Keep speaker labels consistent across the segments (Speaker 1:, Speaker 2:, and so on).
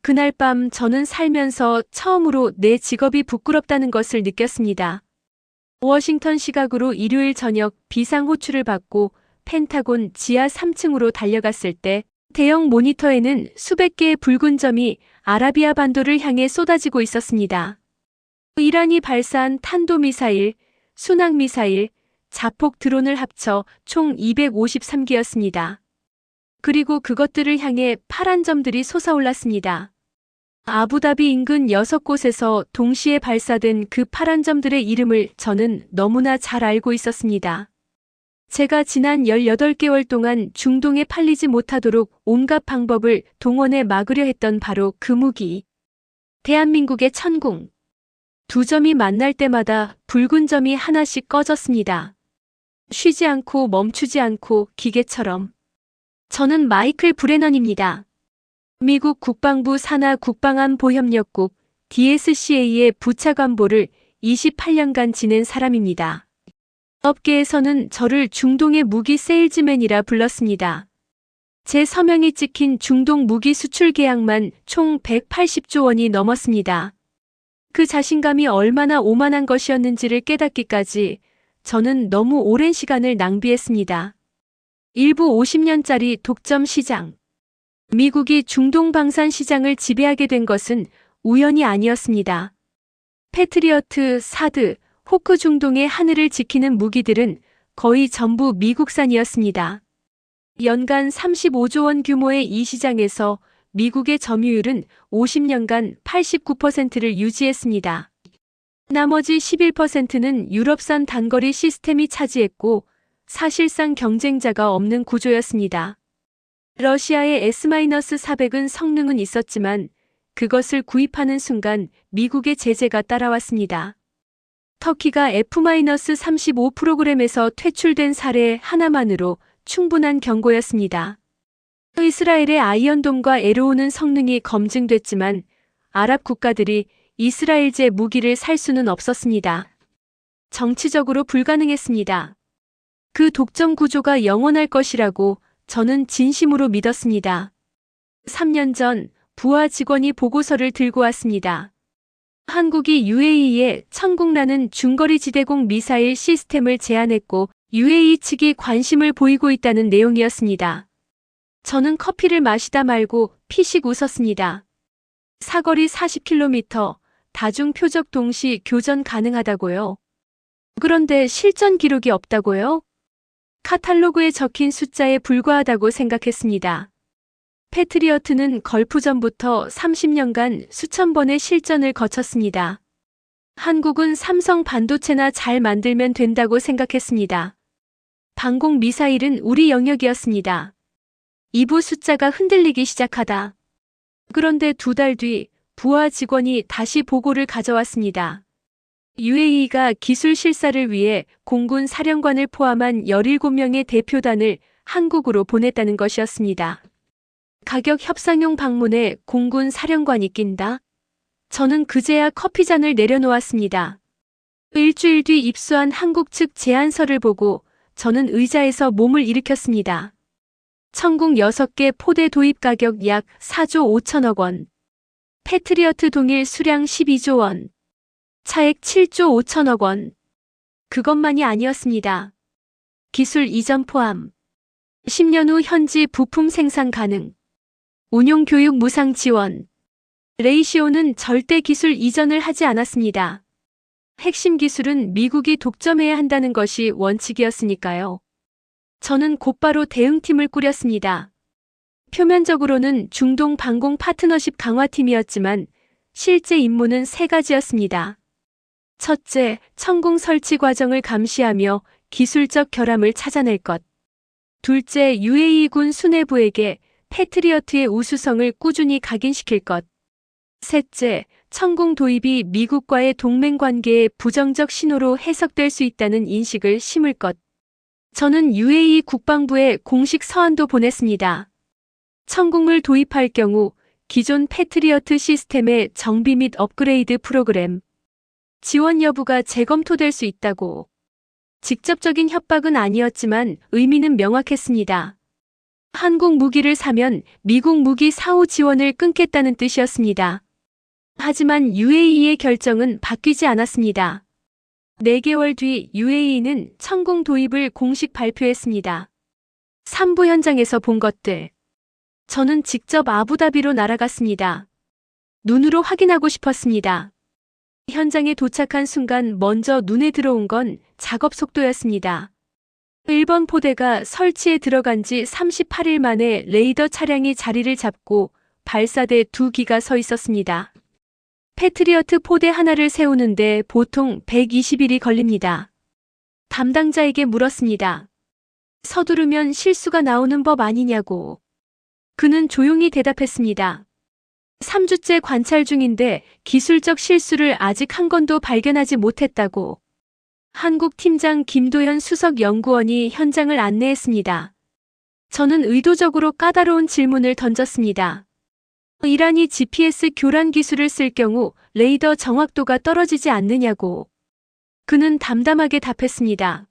Speaker 1: 그날 밤 저는 살면서 처음으로 내 직업이 부끄럽다는 것을 느꼈습니다. 워싱턴 시각으로 일요일 저녁 비상 호출을 받고 펜타곤 지하 3층으로 달려갔을 때 대형 모니터에는 수백 개의 붉은 점이 아라비아 반도를 향해 쏟아지고 있었습니다. 이란이 발사한 탄도미사일, 순항미사일, 자폭 드론을 합쳐 총 253기였습니다. 그리고 그것들을 향해 파란 점들이 솟아올랐습니다. 아부다비 인근 6곳에서 동시에 발사된 그 파란 점들의 이름을 저는 너무나 잘 알고 있었습니다. 제가 지난 18개월 동안 중동에 팔리지 못하도록 온갖 방법을 동원해 막으려 했던 바로 그 무기. 대한민국의 천궁. 두 점이 만날 때마다 붉은 점이 하나씩 꺼졌습니다. 쉬지 않고 멈추지 않고 기계처럼. 저는 마이클 브레넌입니다. 미국 국방부 산하 국방안보협력국 DSCA의 부차관보를 28년간 지낸 사람입니다. 업계에서는 저를 중동의 무기 세일즈맨이라 불렀습니다. 제 서명이 찍힌 중동 무기 수출 계약만 총 180조 원이 넘었습니다. 그 자신감이 얼마나 오만한 것이었는지를 깨닫기까지 저는 너무 오랜 시간을 낭비했습니다. 일부 50년짜리 독점 시장. 미국이 중동 방산 시장을 지배하게 된 것은 우연이 아니었습니다. 패트리어트, 사드, 호크 중동의 하늘을 지키는 무기들은 거의 전부 미국산이었습니다. 연간 35조 원 규모의 이 시장에서 미국의 점유율은 50년간 89%를 유지했습니다. 나머지 11%는 유럽산 단거리 시스템이 차지했고 사실상 경쟁자가 없는 구조였습니다. 러시아의 S-400은 성능은 있었지만 그것을 구입하는 순간 미국의 제재가 따라왔습니다. 터키가 F-35 프로그램에서 퇴출된 사례 하나만으로 충분한 경고였습니다. 이스라엘의 아이언돔과 에로우는 성능이 검증됐지만 아랍 국가들이 이스라엘제 무기를 살 수는 없었습니다. 정치적으로 불가능했습니다. 그 독점 구조가 영원할 것이라고 저는 진심으로 믿었습니다. 3년 전 부하 직원이 보고서를 들고 왔습니다. 한국이 UAE에 천궁라는 중거리 지대공 미사일 시스템을 제안했고 UAE 측이 관심을 보이고 있다는 내용이었습니다. 저는 커피를 마시다 말고 피식 웃었습니다. 사거리 40km, 다중 표적 동시 교전 가능하다고요? 그런데 실전 기록이 없다고요? 카탈로그에 적힌 숫자에 불과하다고 생각했습니다. 패트리어트는 걸프전부터 30년간 수천 번의 실전을 거쳤습니다. 한국은 삼성 반도체나 잘 만들면 된다고 생각했습니다. 방공 미사일은 우리 영역이었습니다. 2부 숫자가 흔들리기 시작하다. 그런데 2달 뒤 부하 직원이 다시 보고를 가져왔습니다. UAE가 기술 실사를 위해 공군 사령관을 포함한 17명의 대표단을 한국으로 보냈다는 것이었습니다. 가격 협상용 방문에 공군 사령관이 낀다? 저는 그제야 커피잔을 내려놓았습니다. 일주일 뒤 입수한 한국 측 제안서를 보고 저는 의자에서 몸을 일으켰습니다. 천궁 6개 포대 도입 가격 약 4조 5천억 원. 패트리어트 동일 수량 12조 원. 차액 7조 5천억 원. 그것만이 아니었습니다. 기술 이전 포함. 10년 후 현지 부품 생산 가능. 운용 교육 무상 지원. 레이시오는 절대 기술 이전을 하지 않았습니다. 핵심 기술은 미국이 독점해야 한다는 것이 원칙이었으니까요. 저는 곧바로 대응팀을 꾸렸습니다. 표면적으로는 중동 방공 파트너십 강화팀이었지만 실제 임무는 3가지였습니다. 첫째, 천궁 설치 과정을 감시하며 기술적 결함을 찾아낼 것. 둘째, UAE군 수뇌부에게 패트리어트의 우수성을 꾸준히 각인시킬 것. 셋째, 천궁 도입이 미국과의 동맹 관계에 부정적 신호로 해석될 수 있다는 인식을 심을 것. 저는 UAE 국방부에 공식 서한도 보냈습니다. 천궁을 도입할 경우 기존 패트리어트 시스템의 정비 및 업그레이드 프로그램, 지원 여부가 재검토될 수 있다고. 직접적인 협박은 아니었지만 의미는 명확했습니다. 한국 무기를 사면 미국 무기 사후 지원을 끊겠다는 뜻이었습니다. 하지만 UAE의 결정은 바뀌지 않았습니다. 4개월 뒤 UAE는 천궁 도입을 공식 발표했습니다. 3부 현장에서 본 것들. 저는 직접 아부다비로 날아갔습니다. 눈으로 확인하고 싶었습니다. 현장에 도착한 순간 먼저 눈에 들어온 건 작업 속도였습니다. 1번 포대가 설치에 들어간 지 38일 만에 레이더 차량이 자리를 잡고 발사대 2기가 서 있었습니다. 패트리어트 포대 하나를 세우는데 보통 120일이 걸립니다. 담당자에게 물었습니다. 서두르면 실수가 나오는 법 아니냐고. 그는 조용히 대답했습니다. 3주째 관찰 중인데 기술적 실수를 아직 한 건도 발견하지 못했다고. 한국 팀장 김도현 수석 연구원이 현장을 안내했습니다. 저는 의도적으로 까다로운 질문을 던졌습니다. 이란이 GPS 교란 기술을 쓸 경우 레이더 정확도가 떨어지지 않느냐고. 그는 담담하게 답했습니다.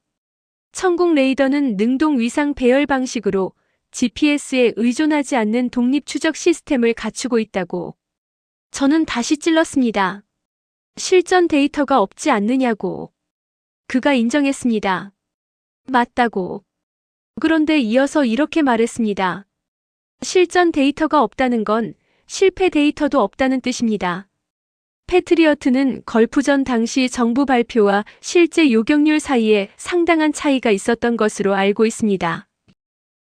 Speaker 1: 천궁 레이더는 능동 위상 배열 방식으로 GPS에 의존하지 않는 독립 추적 시스템을 갖추고 있다고. 저는 다시 찔렀습니다. 실전 데이터가 없지 않느냐고. 그가 인정했습니다. 맞다고. 그런데 이어서 이렇게 말했습니다. 실전 데이터가 없다는 건 실패 데이터도 없다는 뜻입니다. 패트리어트는 걸프전 당시 정부 발표와 실제 요격률 사이에 상당한 차이가 있었던 것으로 알고 있습니다.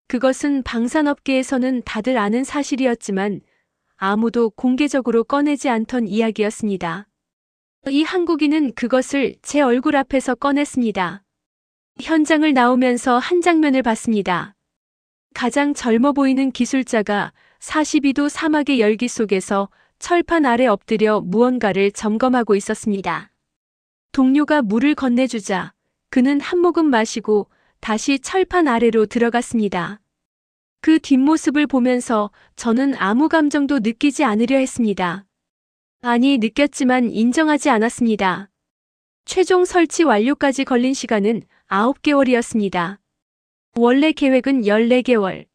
Speaker 1: 그것은 방산업계에서는 다들 아는 사실이었지만 아무도 공개적으로 꺼내지 않던 이야기였습니다. 이 한국인은 그것을 제 얼굴 앞에서 꺼냈습니다. 현장을 나오면서 한 장면을 봤습니다. 가장 젊어 보이는 기술자가 42도 사막의 열기 속에서 철판 아래 엎드려 무언가를 점검하고 있었습니다. 동료가 물을 건네주자 그는 한 모금 마시고 다시 철판 아래로 들어갔습니다. 그 뒷모습을 보면서 저는 아무 감정도 느끼지 않으려 했습니다. 아니, 느꼈지만 인정하지 않았습니다. 최종 설치 완료까지 걸린 시간은 9개월이었습니다. 원래 계획은 14개월.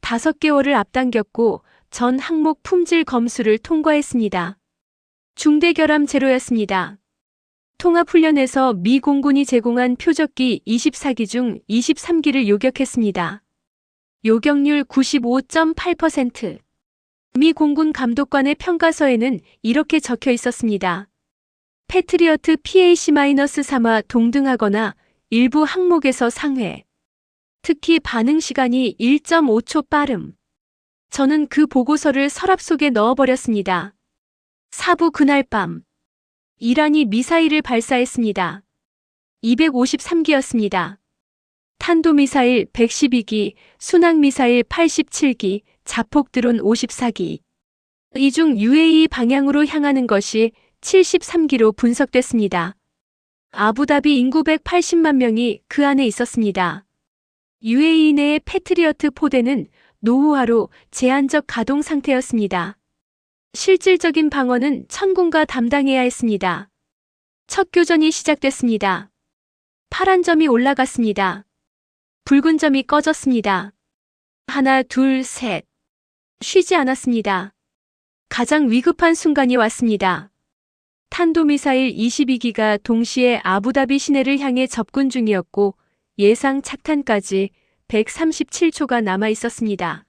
Speaker 1: 5개월을 앞당겼고 전 항목 품질 검수를 통과했습니다. 중대결함 제로였습니다. 통합훈련에서 미 공군이 제공한 표적기 24기 중 23기를 요격했습니다. 요격률 95.8%. 미 공군 감독관의 평가서에는 이렇게 적혀 있었습니다. 패트리어트 PAC-3화 동등하거나 일부 항목에서 상회. 특히 반응 시간이 1.5초 빠름. 저는 그 보고서를 서랍 속에 넣어버렸습니다. 4부 그날 밤. 이란이 미사일을 발사했습니다. 253기였습니다. 탄도미사일 112기, 순항미사일 87기, 자폭 드론 54기. 이 중 UAE 방향으로 향하는 것이 73기로 분석됐습니다. 아부다비 인구 180만 명이 그 안에 있었습니다. UAE 내의 패트리어트 포대는 노후화로 제한적 가동 상태였습니다. 실질적인 방어는 천군가 담당해야 했습니다. 첫 교전이 시작됐습니다. 파란 점이 올라갔습니다. 붉은 점이 꺼졌습니다. 하나, 둘, 셋. 쉬지 않았습니다. 가장 위급한 순간이 왔습니다. 탄도미사일 22기가 동시에 아부다비 시내를 향해 접근 중이었고 예상 착탄까지 137초가 남아 있었습니다.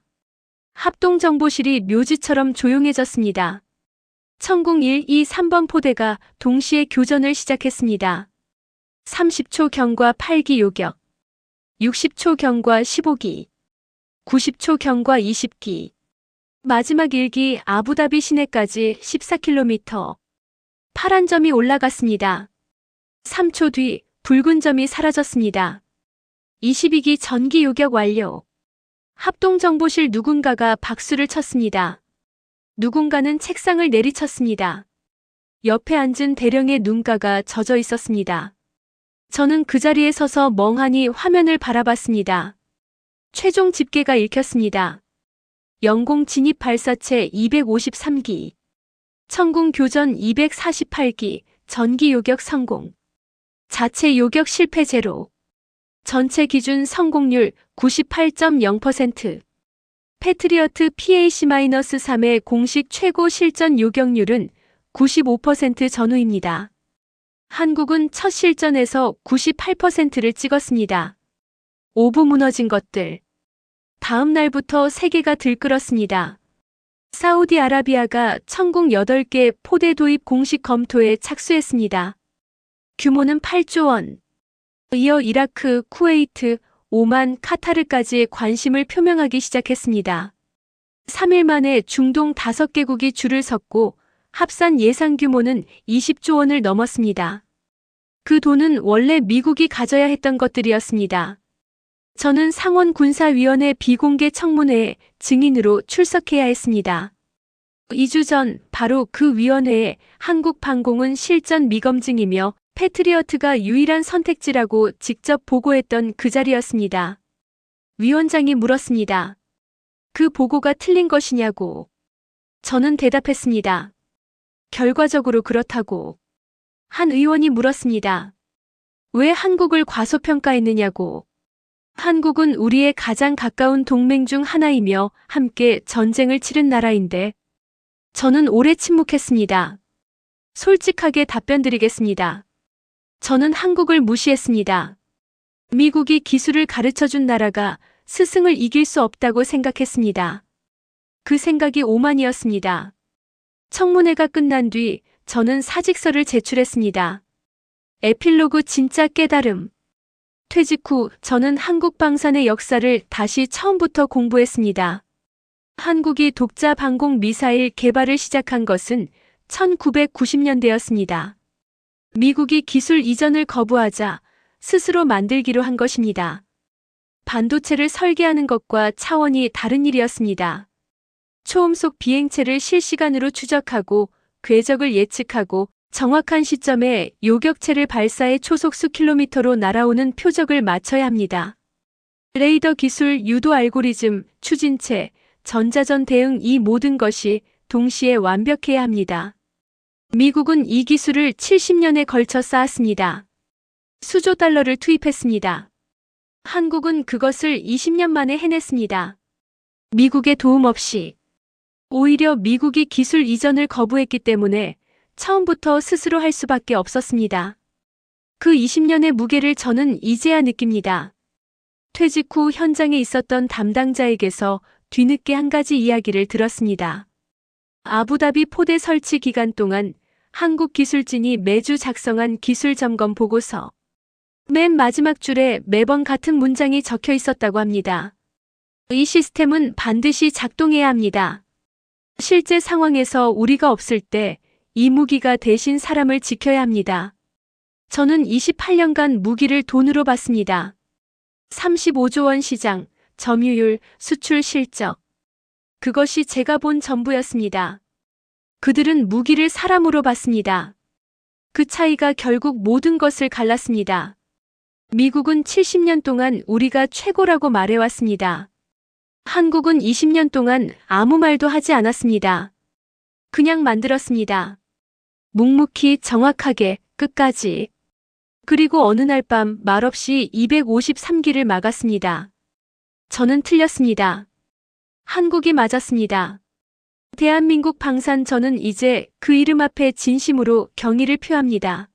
Speaker 1: 합동정보실이 묘지처럼 조용해졌습니다. 천궁 1, 2, 3번 포대가 동시에 교전을 시작했습니다. 30초 경과 8기 요격, 60초 경과 15기, 90초 경과 20기. 마지막 1기 아부다비 시내까지 14km. 파란 점이 올라갔습니다. 3초 뒤 붉은 점이 사라졌습니다. 22기 전기 요격 완료. 합동정보실 누군가가 박수를 쳤습니다. 누군가는 책상을 내리쳤습니다. 옆에 앉은 대령의 눈가가 젖어 있었습니다. 저는 그 자리에 서서 멍하니 화면을 바라봤습니다. 최종 집계가 읽혔습니다. 영공 진입 발사체 253기, 천궁 교전 248기, 전기 요격 성공, 자체 요격 실패 제로, 전체 기준 성공률 98.0%. 패트리어트 PAC-3의 공식 최고 실전 요격률은 95% 전후입니다. 한국은 첫 실전에서 98%를 찍었습니다. 오부 무너진 것들. 다음 날부터 세계가 들끓었습니다. 사우디아라비아가 천궁 8개 포대 도입 공식 검토에 착수했습니다. 규모는 8조 원. 이어 이라크, 쿠웨이트, 오만, 카타르까지 관심을 표명하기 시작했습니다. 3일 만에 중동 5개국이 줄을 섰고 합산 예상 규모는 20조 원을 넘었습니다. 그 돈은 원래 미국이 가져야 했던 것들이었습니다. 저는 상원군사위원회 비공개 청문회에 증인으로 출석해야 했습니다. 2주 전 바로 그 위원회에 한국 방공은 실전 미검증이며 패트리어트가 유일한 선택지라고 직접 보고했던 그 자리였습니다. 위원장이 물었습니다. 그 보고가 틀린 것이냐고. 저는 대답했습니다. 결과적으로 그렇다고. 한 의원이 물었습니다. 왜 한국을 과소평가했느냐고. 한국은 우리의 가장 가까운 동맹 중 하나이며 함께 전쟁을 치른 나라인데. 저는 오래 침묵했습니다. 솔직하게 답변드리겠습니다. 저는 한국을 무시했습니다. 미국이 기술을 가르쳐준 나라가 스승을 이길 수 없다고 생각했습니다. 그 생각이 오만이었습니다. 청문회가 끝난 뒤 저는 사직서를 제출했습니다. 에필로그 진짜 깨달음. 퇴직 후 저는 한국 방산의 역사를 다시 처음부터 공부했습니다. 한국이 독자 방공 미사일 개발을 시작한 것은 1990년대였습니다. 미국이 기술 이전을 거부하자 스스로 만들기로 한 것입니다. 반도체를 설계하는 것과 차원이 다른 일이었습니다. 초음속 비행체를 실시간으로 추적하고 궤적을 예측하고 정확한 시점에 요격체를 발사해 초속 수킬로미터로 날아오는 표적을 맞춰야 합니다. 레이더 기술, 유도 알고리즘, 추진체, 전자전 대응 이 모든 것이 동시에 완벽해야 합니다. 미국은 이 기술을 70년에 걸쳐 쌓았습니다. 수조 달러를 투입했습니다. 한국은 그것을 20년 만에 해냈습니다. 미국의 도움 없이. 오히려 미국이 기술 이전을 거부했기 때문에 처음부터 스스로 할 수밖에 없었습니다. 그 20년의 무게를 저는 이제야 느낍니다. 퇴직 후 현장에 있었던 담당자에게서 뒤늦게 한 가지 이야기를 들었습니다. 아부다비 포대 설치 기간 동안 한국 기술진이 매주 작성한 기술 점검 보고서. 맨 마지막 줄에 매번 같은 문장이 적혀 있었다고 합니다. 이 시스템은 반드시 작동해야 합니다. 실제 상황에서 우리가 없을 때 이 무기가 대신 사람을 지켜야 합니다. 저는 28년간 무기를 돈으로 봤습니다. 35조 원 시장, 점유율, 수출 실적. 그것이 제가 본 전부였습니다. 그들은 무기를 사람으로 봤습니다. 그 차이가 결국 모든 것을 갈랐습니다. 미국은 70년 동안 우리가 최고라고 말해왔습니다. 한국은 20년 동안 아무 말도 하지 않았습니다. 그냥 만들었습니다. 묵묵히 정확하게 끝까지. 그리고 어느 날 밤 말없이 253기를 막았습니다. 저는 틀렸습니다. 한국이 맞았습니다. 대한민국 방산 저는 이제 그 이름 앞에 진심으로 경의를 표합니다.